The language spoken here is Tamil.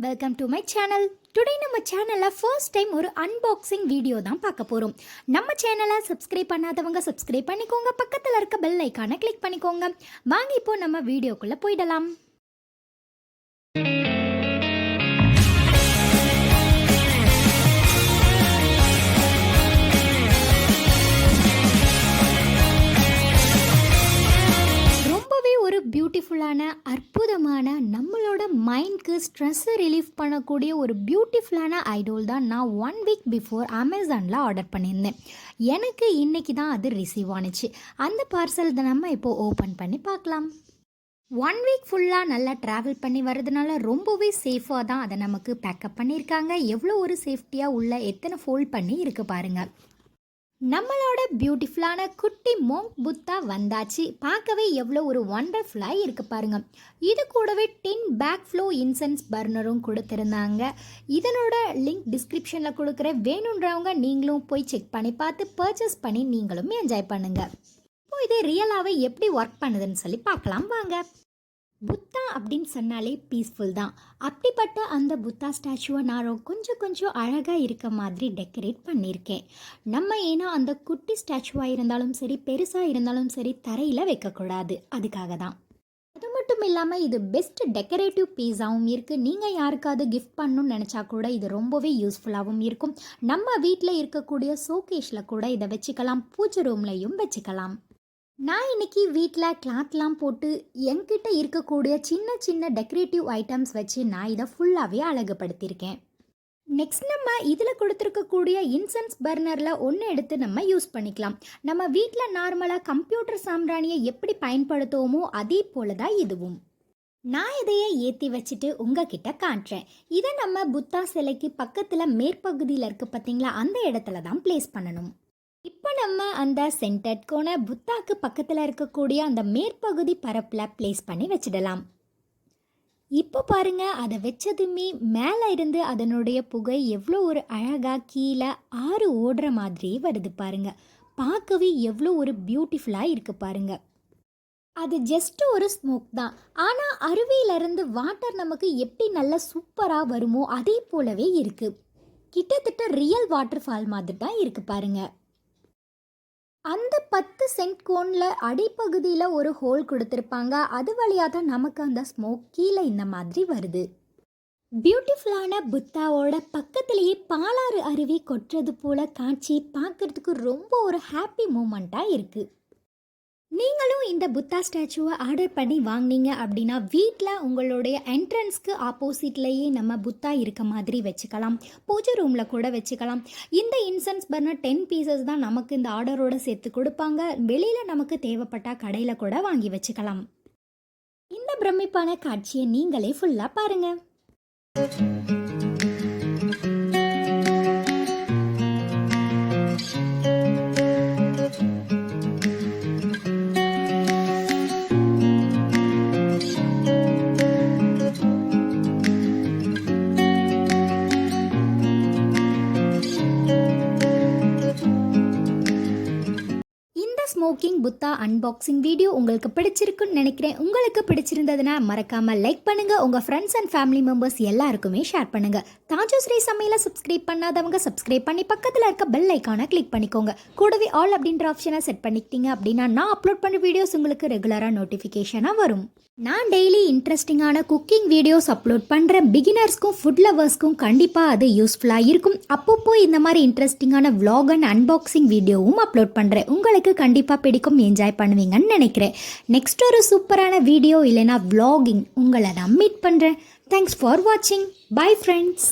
Welcome to my channel. Today நம்ம சேனலில் ஃபர்ஸ்ட் டைம் ஒரு அன்பாக்சிங் வீடியோ தான் பார்க்க போகிறோம். நம்ம சேனலை சப்ஸ்கிரைப் பண்ணாதவங்க சப்ஸ்கிரைப் பண்ணிக்கோங்க, பக்கத்தில் இருக்க பெல் ஐக்கானை கிளிக் பண்ணிக்கோங்க. வாங்க இப்போ நம்ம வீடியோக்குள்ளே போயிடலாம். பியூட்டிஃபுல்லான அற்புதமான நம்மளோட மைண்ட்க்கு ஸ்ட்ரெஸ்ஸை ரிலீஃப் பண்ணக்கூடிய ஒரு பியூட்டிஃபுல்லான ஐடோல் தான் நான் 1 வீக் பிஃபோர் அமேசானில் ஆர்டர் பண்ணியிருந்தேன். எனக்கு இன்றைக்கி தான் அது ரிசீவ் ஆனிச்சு. அந்த பார்சல் தான் நம்ம இப்போது ஓப்பன் பண்ணி பார்க்கலாம். 1 வீக் ஃபுல்லாக நல்லா ட்ராவல் பண்ணி வர்றதுனால ரொம்பவே சேஃபாக தான் அதை நமக்கு பேக்கப் பண்ணியிருக்காங்க. எவ்வளோ ஒரு சேஃப்டியாக உள்ள எத்தனை ஃபோல்ட் பண்ணி இருக்குது பாருங்கள். நம்மளோட பியூட்டிஃபுல்லான குட்டி மோங்க் புத்தா வந்தாச்சு. பார்க்கவே எவ்வளோ ஒரு ஒண்டர்ஃபுல்லாக இருக்குது பாருங்கள். இது கூடவே 10 பேக் ஃப்ளோ இன்சென்ஸ் பர்னரும் கொடுத்துருந்தாங்க. இதனோட லிங்க் டிஸ்கிரிப்ஷனில் கொடுக்குறேன். வேணுன்றவங்க நீங்களும் போய் செக் பண்ணி பார்த்து பர்ச்சேஸ் பண்ணி நீங்களும் என்ஜாய் பண்ணுங்கள். இப்போ இது ரியலாகவே எப்படி ஒர்க் பண்ணுதுன்னு சொல்லி பார்க்கலாம் வாங்க. புத்தா அப்படின்னு சொன்னாலே பீஸ்ஃபுல் தான். அப்படிப்பட்ட அந்த புத்தா ஸ்டாச்சுவை நான் கொஞ்சம் அழகாக இருக்க மாதிரி டெக்கரேட் பண்ணியிருக்கேன். நம்ம ஏன்னா அந்த குட்டி ஸ்டாச்சுவாக இருந்தாலும் சரி பெருசாக இருந்தாலும் சரி தரையில் வைக்கக்கூடாது, அதுக்காக தான். அது மட்டும் இல்லாமல் இது பெஸ்ட் டெக்கரேட்டிவ் பீஸாகவும் இருக்குது. நீங்கள் யாருக்காவது கிஃப்ட் பண்ணணும்னு நினச்சா கூட இது ரொம்பவே யூஸ்ஃபுல்லாகவும் இருக்கும். நம்ம வீட்டில் இருக்கக்கூடிய ஷோகேஸில் கூட இதை வச்சுக்கலாம், பூஜை ரூம்லையும் வச்சுக்கலாம். நான் இன்றைக்கி வீட்டில் கிளாத்லாம் போட்டு என்கிட்ட இருக்கக்கூடிய சின்ன டெக்கரேட்டிவ் ஐட்டம்ஸ் வச்சு நான் இதை ஃபுல்லாகவே அழகுபடுத்தியிருக்கேன். நெக்ஸ்ட் நம்ம இதில் கொடுத்துருக்கக்கூடிய இன்சென்ஸ் பர்னரில் ஒன்று எடுத்து நம்ம யூஸ் பண்ணிக்கலாம். நம்ம வீட்டில் நார்மலாக கம்ப்யூட்டர் சாம்பிராணியை எப்படி பயன்படுத்துவோமோ அதே போல தான் இதுவும். நான் இதையே ஏற்றி வச்சுட்டு உங்ககிட்ட காட்டுறேன். இதை நம்ம புத்தா சிலைக்கு பக்கத்தில் மேற்பகுதியில் இருக்குது பார்த்தீங்களா, அந்த இடத்துல தான் பிளேஸ் பண்ணணும். இப்போ நம்ம அந்த சென்டர்ட் கோனை புத்தாக்கு பக்கத்தில் இருக்கக்கூடிய அந்த மேற்பகுதி பரப்பில் பிளேஸ் பண்ணி வச்சிடலாம். இப்போ பாருங்கள், அதை வச்சதுமே மேலே இருந்து அதனுடைய புகை எவ்வளோ ஒரு அழகாக கீழே ஆறு ஓடுற மாதிரி வருது பாருங்கள். பார்க்கவே எவ்வளோ ஒரு பியூட்டிஃபுல்லாக இருக்குது பாருங்கள். அது ஜஸ்ட் ஒரு ஸ்மோக் தான், ஆனால் அருவியிலிருந்து வாட்டர் நமக்கு எப்படி நல்லா சூப்பராக வருமோ அதே போலவே இருக்குது. கிட்டத்தட்ட ரியல் வாட்டர் ஃபால் மாதிரி தான் இருக்குது பாருங்கள். அந்த 10 சென்ட் கோனில் அடிப்பகுதியில் ஒரு ஹோல் கொடுத்துருப்பாங்க. அது வழியாக தான் நமக்கு அந்த ஸ்மோக் கீழே இந்த மாதிரி வருது. பியூட்டிஃபுல்லான புத்தாவோட பக்கத்துலேயே பாலாறு அருவி கொட்டுறது போல காட்சி பார்க்குறதுக்கு ரொம்ப ஒரு ஹாப்பி மூமெண்ட்டாக இருக்குது. நீங்களும் இந்த புத்தா ஸ்டாச்சுவை ஆர்டர் பண்ணி வாங்கினீங்க அப்படின்னா வீட்டில் உங்களுடைய என்ட்ரன்ஸ்க்கு ஆப்போசிட்லேயே நம்ம புத்தா இருக்க மாதிரி வச்சுக்கலாம், பூஜை ரூமில் கூட வச்சுக்கலாம். இந்த இன்சென்ஸ் பர்னர் 10 பீசஸ் தான் நமக்கு இந்த ஆர்டரோடு சேர்த்து கொடுப்பாங்க. வெளியில் நமக்கு தேவைப்பட்டால் கடையில் கூட வாங்கி வச்சுக்கலாம். இந்த பிரமிப்பான காட்சியை நீங்களே ஃபுல்லாக பாருங்கள். ஸ்மோக்கிங் புத்தா அன்பாக்சிங் வீடியோ உங்களுக்கு பிடிச்சிருக்குன்னு நினைக்கிறேன். உங்களுக்கு பிடிச்சிருந்ததுன்னா மறக்காமல் லைக் பண்ணுங்கள், உங்கள் ஃப்ரெண்ட்ஸ் அண்ட் ஃபேமிலி மெம்பர்ஸ் எல்லாருக்குமே ஷேர் பண்ணுங்கள். தாஜோஸ்ரீ சமையலை சப்ஸ்கிரைப் பண்ணாதவங்க சப்ஸ்கிரைப் பண்ணி பக்கத்தில் இருக்க பெல் ஐக்கானை கிளிக் பண்ணிக்கோங்க. கூடவே ஆல் அப்படின்ற ஆப்ஷனை செட் பண்ணிக்கிட்டீங்க அப்படின்னா நான் அப்லோட் பண்ண வீடியோஸ் உங்களுக்கு ரெகுலராக நோட்டிஃபிகேஷனாக வரும். நான் டெய்லி இன்ட்ரெஸ்டிங்கான குக்கிங் வீடியோஸ் அப்லோட் பண்ணுறேன். பிகினர்ஸ்க்கும் ஃபுட் லவர்ஸ்க்கும் கண்டிப்பாக அது யூஸ்ஃபுல்லாக இருக்கும். அப்பப்போ இந்த மாதிரி இன்ட்ரெஸ்டிங்கான vlog அண்ட் அன்பாக்சிங் வீடியோவும் அப்லோட் பண்ணுறேன். உங்களுக்கு கண்டிப்பாக பிடிக்கும், என்ஜாய் பண்ணுவீங்கன்னு நினைக்கிறேன். நெக்ஸ்ட் ஒரு சூப்பரான வீடியோ இல்லைனா vlogging உங்களை நான் மீட் பண்ணுறேன். தேங்க்ஸ் ஃபார் வாட்சிங். Bye friends.